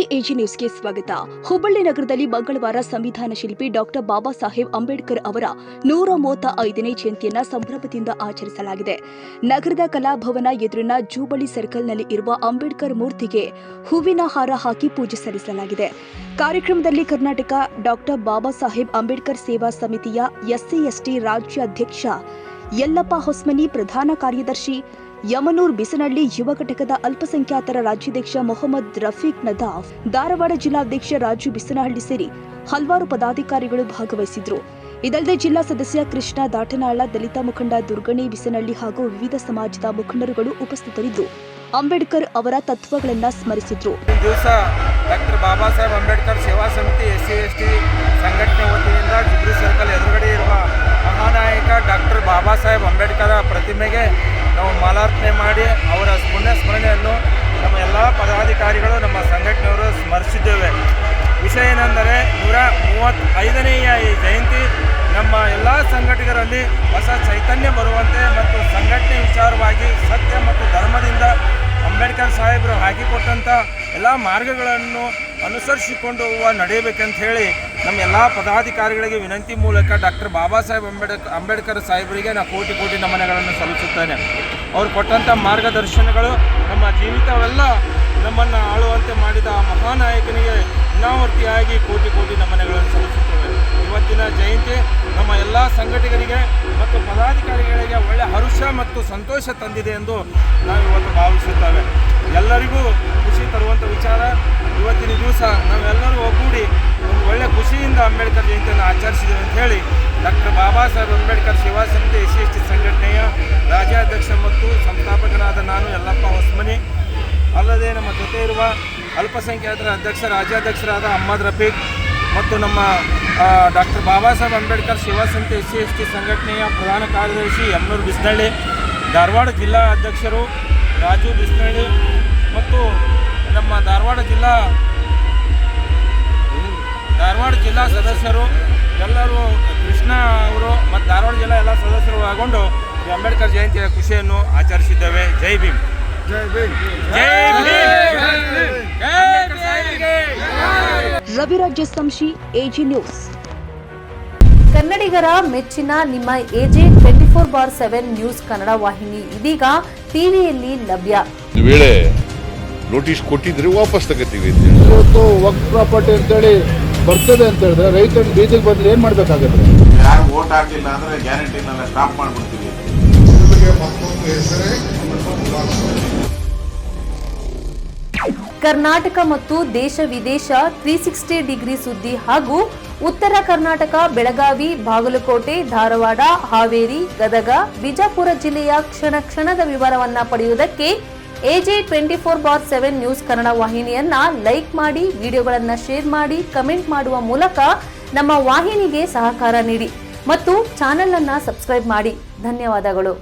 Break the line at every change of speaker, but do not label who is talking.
ನಮಸ್ತೆ, ಎಜಿ ನ್ಯೂಸ್ಗೆ ಸ್ವಾಗತ. ಹುಬ್ಬಳ್ಳಿ ನಗರದಲ್ಲಿ ಮಂಗಳವಾರ ಸಂವಿಧಾನ ಶಿಲ್ಪಿ ಡಾಕ್ಟರ್ ಬಾಬಾ ಸಾಹೇಬ್ ಅಂಬೇಡ್ಕರ್ ಅವರ 135ನೇ ಜಯಂತಿಯನ್ನು ಸಂಭ್ರಮದಿಂದ ಆಚರಿಸಲಾಗಿದೆ. ನಗರದ ಕಲಾಭವನ ಎದುರಿನ ಜೂಬಳಿ ಸರ್ಕಲ್ನಲ್ಲಿ ಇರುವ ಅಂಬೇಡ್ಕರ್ ಮೂರ್ತಿಗೆ ಹೂವಿನ ಹಾರ ಹಾಕಿ ಪೂಜೆ ಸಲ್ಲಿಸಲಾಗಿದೆ. ಕಾರ್ಯಕ್ರಮದಲ್ಲಿ ಕರ್ನಾಟಕ ಡಾಕ್ಟರ್ ಬಾಬಾ ಸಾಹೇಬ್ ಅಂಬೇಡ್ಕರ್ ಸೇವಾ ಸಮಿತಿಯ ಎಸ್ಸಿ/ಎಸ್ಟಿ ರಾಜ್ಯ ಅಧ್ಯಕ್ಷ ಯಲ್ಲಪ್ಪ ಹೊಸ್ಮನಿ, ಪ್ರಧಾನ ಕಾರ್ಯದರ್ಶಿ ಯಮನೂರ್ ಬಿಸನಹಳ್ಳಿ, ಯುವ ಘಟಕದ ಅಲ್ಪಸಂಖ್ಯಾತರ ರಾಜ್ಯಾಧ್ಯಕ್ಷ ಮೊಹಮ್ಮದ್ ರಫೀಕ್ ನದಾಫ್, ಧಾರವಾಡ ಜಿಲ್ಲಾಧ್ಯಕ್ಷ ರಾಜು ಬಿಸನಹಳ್ಳಿ ಸೇರಿ ಹಲವಾರು ಪದಾಧಿಕಾರಿಗಳು ಭಾಗವಹಿಸಿದ್ರು. ಇದಲ್ಲದೆ ಜಿಲ್ಲಾ ಸದಸ್ಯ ಕೃಷ್ಣ ದಾಟನಾಳ, ದಲಿತ ಮುಖಂಡ ದುರ್ಗಣಿ ಬಿಸನಹಳ್ಳಿ ಹಾಗೂ ವಿವಿಧ ಸಮಾಜದ ಮುಖಂಡರುಗಳು ಉಪಸ್ಥಿತರಿದ್ದು ಅಂಬೇಡ್ಕರ್ ಅವರ ತತ್ವಗಳನ್ನು ಸ್ಮರಿಸಿದ್ರು.
ದಿವಸ ಡಾಕ್ಟರ್ ಬಾಬಾ ಸಾಹೇಬ್ ಅಂಬೇಡ್ಕರ್ ಸೇವಾ ಸಮಿತಿ ಎಸ್ಸಿ/ಎಸ್ಟಿ ಸಂಘಟನೆ ವತಿಯಿಂದ ಜುಬ್ಲಿ ಸರ್ಕಲ್ ಎದುರುಗಡೆ ಇರುವ ಮಹಾನಾಯಕ ಡಾಕ್ಟರ್ ಬಾಬಾ ಸಾಹೇಬ್ ಅಂಬೇಡ್ಕರ್ ಪ್ರತಿಮೆಗೆ ನಾವು ಮಾಲಾರ್ಪಣೆ ಮಾಡಿ ಅವರ ಪುಣ್ಯ ಸ್ಮರಣೆಯನ್ನು ನಮ್ಮ ಎಲ್ಲ ಪದಾಧಿಕಾರಿಗಳು ನಮ್ಮ ಸಂಘಟನೆಯವರು ಸ್ಮರಿಸಿದ್ದೇವೆ. ವಿಷಯ ಏನೆಂದರೆ 135ನೇಯ ಈ ಜಯಂತಿ ನಮ್ಮ ಎಲ್ಲ ಸಂಘಟಕರಲ್ಲಿ ಹೊಸ ಚೈತನ್ಯ ಬರುವಂತೆ ಮತ್ತು ಸಂಘಟನೆ ವಿಚಾರವಾಗಿ ಸತ್ಯ ಮತ್ತು ಧರ್ಮದಿಂದ ಅಂಬೇಡ್ಕರ್ ಸಾಹೇಬರು ಹಾಕಿಕೊಟ್ಟಂಥ ಎಲ್ಲ ಮಾರ್ಗಗಳನ್ನು ಅನುಸರಿಸಿಕೊಂಡು ನಡೆಯಬೇಕಂತ ಹೇಳಿ ನಮ್ಮ ಎಲ್ಲ ಪದಾಧಿಕಾರಿಗಳಿಗೆ ವಿನಂತಿ ಮೂಲಕ ಡಾಕ್ಟರ್ ಬಾಬಾ ಸಾಹೇಬ್ ಅಂಬೇಡ್ಕರ್ ಸಾಹೇಬರಿಗೆ ನಾನು ಕೋಟಿ ಕೋಟಿ ನಮನಗಳನ್ನು ಸಲ್ಲಿಸುತ್ತೇನೆ. ಅವರು ಕೊಟ್ಟಂಥ ಮಾರ್ಗದರ್ಶನಗಳು ನಮ್ಮ ಜೀವಿತವೆಲ್ಲ ನಮ್ಮನ್ನು ಆಳುವಂತೆ ಮಾಡಿದ ಮಹಾನಾಯಕನಿಗೆ ವಿನಾವರ್ತಿಯಾಗಿ ಕೋಟಿ ಕೋಟಿ ನಮನಗಳನ್ನು ಸಲ್ಲಿಸುತ್ತೇವೆ. ಇವತ್ತಿನ ಜಯಂತಿ ನಮ್ಮ ಎಲ್ಲ ಸಂಘಟಕರಿಗೆ ಮತ್ತು ಪದಾಧಿಕಾರಿಗಳಿಗೆ ಒಳ್ಳೆಯ ಹರ್ಷ ಮತ್ತು ಸಂತೋಷ ತಂದಿದೆ ಎಂದು ನಾವು ಇವತ್ತು ಭಾವಿಸುತ್ತೇವೆ. ಎಲ್ಲರಿಗೂ ಖುಷಿ ತರುವಂಥ ವಿಚಾರ. ಇವತ್ತಿನ ದಿವಸ ನಾವೆಲ್ಲರೂ ಒಗ್ಗೂಡಿ ಒಂದು ಒಳ್ಳೆಯ ಖುಷಿಯಿಂದ ಅಂಬೇಡ್ಕರ್ ಜಯಂತಿಯನ್ನು ಆಚರಿಸಿದ್ದೇವೆ ಅಂತ ಹೇಳಿ ಡಾಕ್ಟರ್ ಬಾಬಾ ಸಾಹೇಬ್ ಅಂಬೇಡ್ಕರ್ ಸೇವಾ ಸಮಿತಿ ಎಸ್ಸಿ/ಎಸ್ಟಿ ಸಂಘಟನೆಯ ರಾಜ್ಯಾಧ್ಯಕ್ಷ ಮತ್ತು ಸಂಸ್ಥಾಪಕನಾದ ನಾನು ಯಲ್ಲಪ್ಪ ಹೊಸ್ಮನಿ, ಅಲ್ಲದೆ ನಮ್ಮ ಜೊತೆ ಇರುವ ಅಲ್ಪಸಂಖ್ಯಾತರ ರಾಜ್ಯಾಧ್ಯಕ್ಷರಾದ ಅಹಮ್ಮದ್ ರಫೀಕ್ ಮತ್ತು ನಮ್ಮ ಡಾಕ್ಟರ್ ಬಾಬಾ ಸಾಹೇಬ್ ಅಂಬೇಡ್ಕರ್ ಸೇವಾ ಸಮಿತಿ ಎಸ್ಸಿ/ಎಸ್ಟಿ ಸಂಘಟನೆಯ ಪ್ರಧಾನ ಕಾರ್ಯದರ್ಶಿ ಯಮನೂರ್ ಬಿಸನಹಳ್ಳಿ, ಧಾರವಾಡ ಜಿಲ್ಲಾ ಅಧ್ಯಕ್ಷರು ರಾಜು ಬಿಸನಹಳ್ಳಿ ಮತ್ತು ನಮ್ಮ ಧಾರವಾಡ ಜಿಲ್ಲಾ ಸದಸ್ಯರು ಎಲ್ಲರೂ, ಕೃಷ್ಣ ಅವರು ಮತ್ತು ಧಾರವಾಡ ಜಿಲ್ಲಾ ಎಲ್ಲ ಸದಸ್ಯರು ಒಳಗೊಂಡು ಈ ಅಂಬೇಡ್ಕರ್ ಜಯಂತಿಯ ಖುಷಿಯನ್ನು ಆಚರಿಸಿದ್ದೇವೆ. ಜೈ ಭೀಮ್.
Raviraj Sanshi, AG news.
ಕನ್ನಡಿಗರ ಮೆಚ್ಚಿನ ನಿಮ್ಮ ಎಜೆ 24/7 ನ್ಯೂಸ್ ಕನ್ನಡ ವಾಹಿನಿ ಇದೀಗ ಟಿವಿಯಲ್ಲಿ ಲಭ್ಯ.
ಒಂದು ವೇಳೆ ನೋಟಿಸ್ ಕೊಟ್ಟಿದ್ರೆ ವಾಪಸ್ ತಗೋತೀವಿ.
ಇವತ್ತು ವಕ್ಫ್ ಪ್ರಾಪರ್ಟಿ ಅಂತೇಳಿ ಬರ್ತದೆ ಅಂತ ಹೇಳಿದ್ರೆ ರೈತರ ಬೀದಿಗೆ ಬಂದ್ರೆ ಏನ್ ಮಾಡ್ಬೇಕಾಗತ್ತೆ?
ಯಾರು ವೋಟ್ ಹಾಕಲಿಲ್ಲ ಅಂದ್ರೆ ಗ್ಯಾರಂಟಿನೆಲ್ಲ ಸ್ಟಾಪ್ ಮಾಡ್ಬಿಡ್ತೀವಿ.
ಕರ್ನಾಟಕ ಮತ್ತು ದೇಶ ವಿದೇಶ 360 ಡಿಗ್ರಿ ಸುದ್ದಿ ಹಾಗೂ ಉತ್ತರ ಕರ್ನಾಟಕ, ಬೆಳಗಾವಿ, ಬಾಗಲಕೋಟೆ, ಧಾರವಾಡ, ಹಾವೇರಿ, ಗದಗ, ಬಿಜಾಪುರ ಜಿಲ್ಲೆಯ ಕ್ಷಣ ಕ್ಷಣದ ವಿವರವನ್ನ ಪಡೆಯುವುದಕ್ಕೆ ಎಜೆ 24/7 ನ್ಯೂಸ್ ಕನ್ನಡ ವಾಹಿನಿಯನ್ನ ಲೈಕ್ ಮಾಡಿ, ವಿಡಿಯೋಗಳನ್ನ ಶೇರ್ ಮಾಡಿ, ಕಮೆಂಟ್ ಮಾಡುವ ಮೂಲಕ ನಮ್ಮ ವಾಹಿನಿಗೆ ಸಹಕಾರ ನೀಡಿ ಮತ್ತು ಚಾನೆಲ್ ಅನ್ನ ಸಬ್ಸ್ಕ್ರೈಬ್ ಮಾಡಿ. ಧನ್ಯವಾದಗಳು.